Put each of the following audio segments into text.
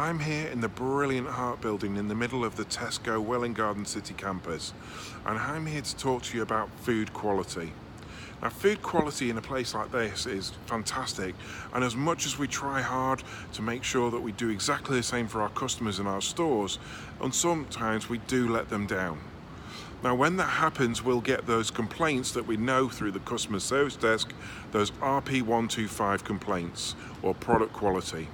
I'm here in the brilliant Hart building in the middle of the Tesco Welwyn Garden City campus, and I'm here to talk to you about food quality. Now, food quality in a place like this is fantastic, and as much as we try hard to make sure that we do exactly the same for our customers in our stores, and sometimes we do let them down. Now, when that happens, we'll get those complaints that we know through the customer service desk, those RP125 complaints, or product quality.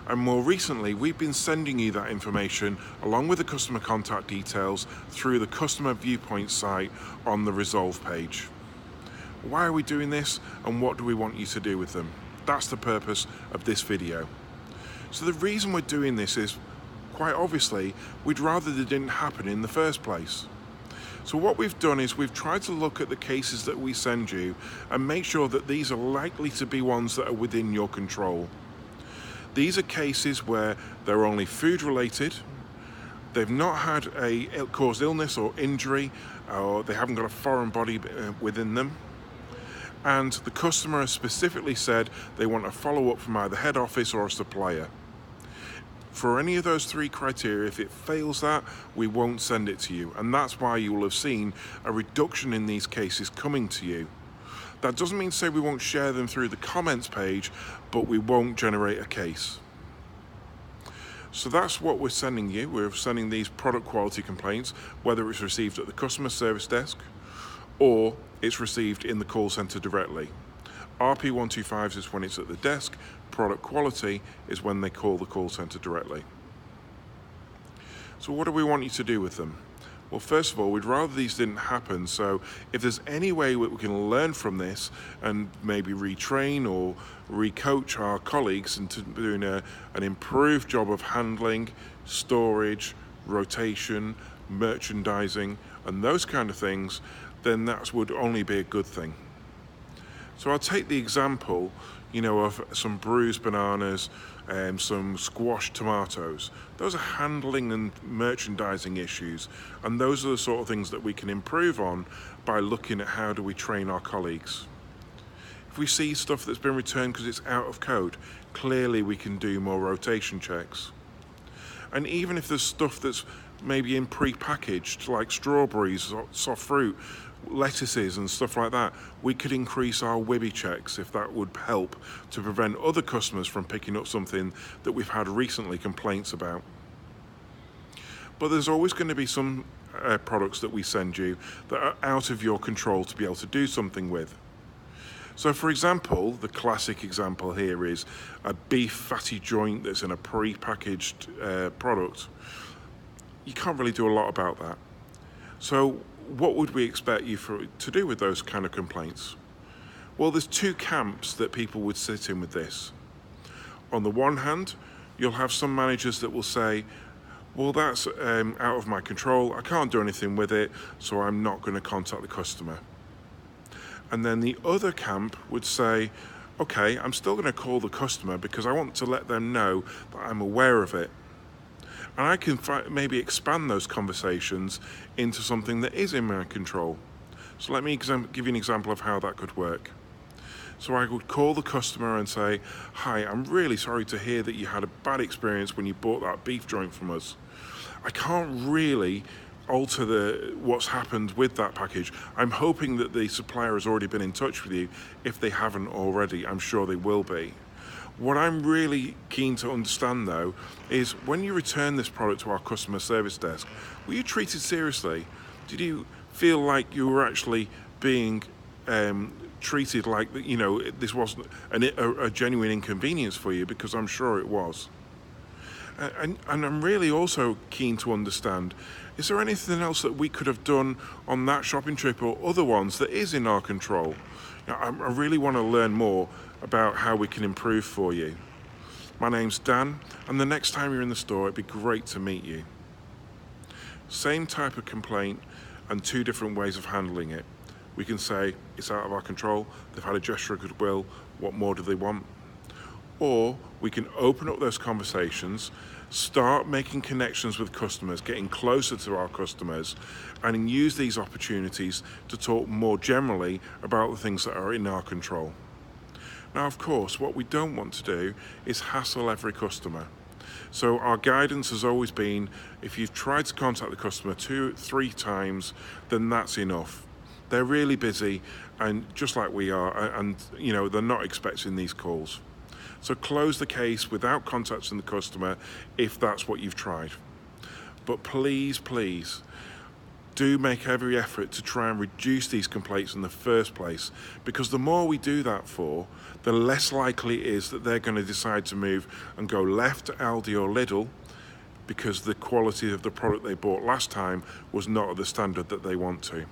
And more recently, we've been sending you that information along with the customer contact details through the customer viewpoint site on the Resolve page. Why are we doing this, and what do we want you to do with them? That's the purpose of this video. So the reason we're doing this is, quite obviously, we'd rather that didn't happen in the first place. So what we've done is we've tried to look at the cases that we send you and make sure that these are likely to be ones that are within your control. These are cases where they're only food related, they've not had caused illness or injury, or they haven't got a foreign body within them, and the customer has specifically said they want a follow-up from either head office or a supplier. For any of those three criteria, if it fails that, we won't send it to you, and that's why you will have seen a reduction in these cases coming to you. That doesn't mean to say we won't share them through the comments page, but we won't generate a case. So that's what we're sending you. We're sending these product quality complaints, whether it's received at the customer service desk or it's received in the call center directly. RP125 is when it's at the desk, product quality is when they call the call center directly. So what do we want you to do with them? Well, first of all, we'd rather these didn't happen, so if there's any way we can learn from this and maybe retrain or recoach our colleagues into doing an improved job of handling, storage, rotation, merchandising, and those kind of things, then that would only be a good thing. So I'll take the example, of some bruised bananas and some squashed tomatoes. Those are handling and merchandising issues, and those are the sort of things that we can improve on by looking at how do we train our colleagues. If we see stuff that's been returned because it's out of code, clearly we can do more rotation checks. And even if there's stuff that's maybe in pre-packaged, like strawberries, soft fruit, lettuces and stuff like that, we could increase our WIBI checks if that would help to prevent other customers from picking up something that we've had recently complaints about. But there's always going to be some products that we send you that are out of your control to be able to do something with. So for example, the classic example here is a beef fatty joint that's in a pre-packaged product. You can't really do a lot about that. So what would we expect you to do with those kind of complaints? Well, there's two camps that people would sit in with this. On the one hand, you'll have some managers that will say, well, that's out of my control, I can't do anything with it, so I'm not going to contact the customer. And then the other camp would say, okay, I'm still going to call the customer because I want to let them know that I'm aware of it. And I can maybe expand those conversations into something that is in my control. So let me give you an example of how that could work. So I would call the customer and say, hi, I'm really sorry to hear that you had a bad experience when you bought that beef joint from us. I can't really alter what's happened with that package. I'm hoping that the supplier has already been in touch with you. If they haven't already, I'm sure they will be. What I'm really keen to understand though is when you return this product to our customer service desk, were you treated seriously? Did you feel like you were actually being treated like this wasn't a genuine inconvenience for you? Because I'm sure it was. And I'm really also keen to understand, is there anything else that we could have done on that shopping trip or other ones that is in our control? I really want to learn more about how we can improve for you. My name's Dan, and the next time you're in the store, it'd be great to meet you. Same type of complaint and two different ways of handling it. We can say, it's out of our control, they've had a gesture of goodwill, what more do they want? Or we can open up those conversations, start making connections with customers, getting closer to our customers, and use these opportunities to talk more generally about the things that are in our control. Now, of course, what we don't want to do is hassle every customer. So our guidance has always been, if you've tried to contact the customer 2-3 times, then that's enough. They're really busy, and just like we are, and they're not expecting these calls. So close the case without contacting the customer if that's what you've tried. But please, please, do make every effort to try and reduce these complaints in the first place, because the more we do that for, the less likely it is that they're going to decide to move and go left to Aldi or Lidl, because the quality of the product they bought last time was not at the standard that they want to.